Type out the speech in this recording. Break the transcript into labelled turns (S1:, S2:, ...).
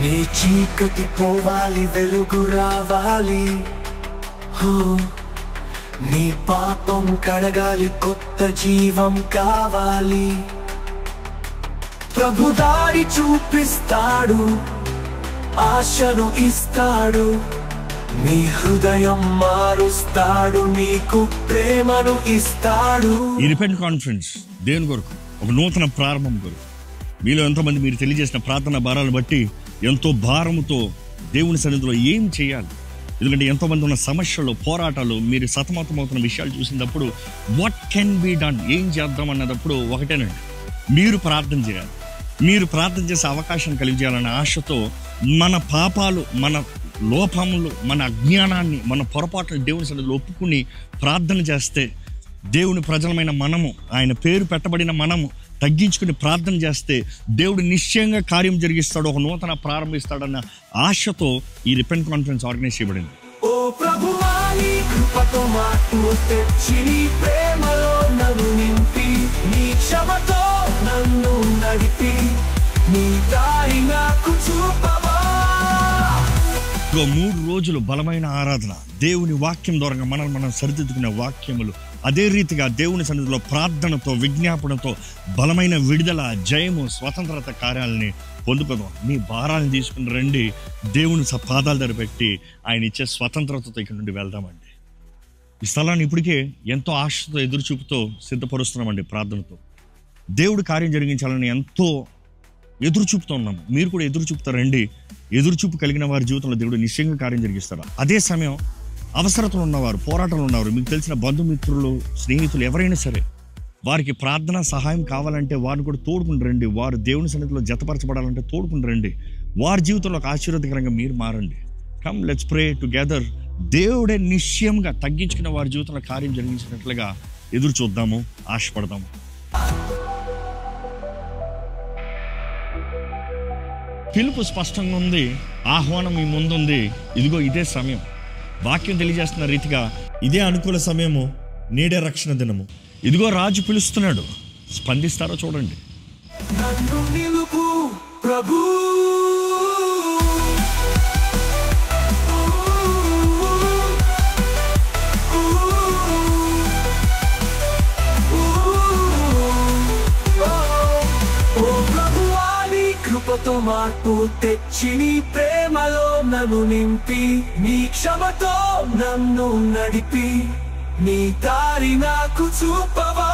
S1: నీ చీకటి పోవాలి, వెలుగు రావాలి. నీ పాపం కడగాలి, కొత్త జీవం కావాలి. ప్రభు దారి చూపిస్తాడు, ఆశను ఇస్తాడు, నీ హృదయం మారుస్తాడు, నీకు ప్రేమను ఇస్తాడు.
S2: ఈ రిపెంట్ కాన్ఫరెన్స్ దేవుని కొరకు, ఒక నూతన ప్రారంభం కొరకు. మీలో ఎంతోమంది మీరు తెలియజేసిన ప్రార్థన భారాలను బట్టి ఎంతో భారముతో దేవుని సన్నిధిలో ఏం చేయాలి, ఎందుకంటే ఎంతోమంది ఉన్న సమస్యలు, పోరాటాలు, మీరు సతమతమవుతున్న విషయాలు చూసినప్పుడు వాట్ కెన్ బి డన్, ఏం చేద్దాం అన్నదప్పుడు ఒకటేనండి, మీరు ప్రార్థన చేయాలి. మీరు ప్రార్థన చేసే అవకాశం కలిగజేయాలనే ఆశతో మన పాపాలు, మన లోపములు, మన అజ్ఞానాన్ని, మన పొరపాట్లు దేవుని సన్నిధిలో ఒప్పుకుని ప్రార్థన చేస్తే, దేవుని ప్రజలమైన మనము, ఆయన పేరు పెట్టబడిన మనము తగ్గించుకుని ప్రార్థన చేస్తే దేవుడు నిశ్చయంగా కార్యం జరిగిస్తాడు, ఒక నూతన ప్రారంభిస్తాడన్న ఆశతో ఈ రిపెంట్ కాన్ఫరెన్స్ ఆర్గనైజ్ చేయబడింది.
S1: ఓ ప్రభువా, నీ కృపతో మాకు తెచ్చి, నీ ప్రేమలో నన్ను నింపి, నీ క్షమతో నన్ను నడిపి, నీ దారి నాకు చూపవా.
S2: 3 రోజులు బలమైన ఆరాధన, దేవుని వాక్యం ద్వారా మనం సరిదిద్దుకునే వాక్యములు, అదే రీతిగా దేవుని సన్నిధిలో ప్రార్థనతో, విజ్ఞాపనతో బలమైన విడుదల, జయము, స్వతంత్రత కార్యాలని పొందుకుందాం. మీ భారాన్ని తీసుకుని రండి, దేవుని పాదాల దగ్గర పెట్టి ఆయన ఇచ్చే స్వతంత్రతతో ఇక్కడ నుండి వెళ్దామండి. ఈ స్థలాన్ని ఇప్పటికే ఎంతో ఆశతో, ఎదురు చూపుతో సిద్ధపరుస్తున్నామండి. ప్రార్థనతో దేవుడు కార్యం జరిగించాలని ఎంతో ఎదురు చూపుతూ ఉన్నాము. మీరు కూడా ఎదురు చూపుతారండి. ఎదురు చూపు కలిగిన వారి జీవితంలో దేవుడు నిశ్చయంగా కార్యం జరిగిస్తాడు. అదే సమయం అవసరతలు ఉన్నవారు, పోరాటాలు ఉన్నవారు, మీకు తెలిసిన బంధుమిత్రులు, స్నేహితులు ఎవరైనా సరే, వారికి ప్రార్థన సహాయం కావాలంటే వారిని కూడా తోడుకుని రండి. వారు దేవుని సన్నిధిలో జతపరచబడాలంటే తోడుకుని రండి. వారి జీవితంలో ఒక ఆశీర్వాదకరంగా మీరు మారండి. Come let's pray together. దేవుడే నిశ్చయంగా తగ్గించుకున్న వారి జీవితంలో కార్యం జరిగించినట్లుగా ఎదురు చూద్దాము, ఆశపడదాము. పిలుపు స్పష్టంగా ఉంది, ఆహ్వానం మీ ముందుంది. ఇదిగో ఇదే సమయం. వాక్యం తెలియజేస్తున్న రీతిగా ఇదే అనుకూల సమయము, నేడే రక్షణ దినము. ఇదిగో రాజు పిలుస్తున్నాడు, స్పందిస్తారో చూడండి.
S1: నన్ను నిలుపు ప్రభు, కృపతో మార్పు తెచ్చి, నీ ప్రేమలో నన్ను నింపి, నీ క్షమతో నన్ను నడిపి, నీ దారి నాకు చూపవా.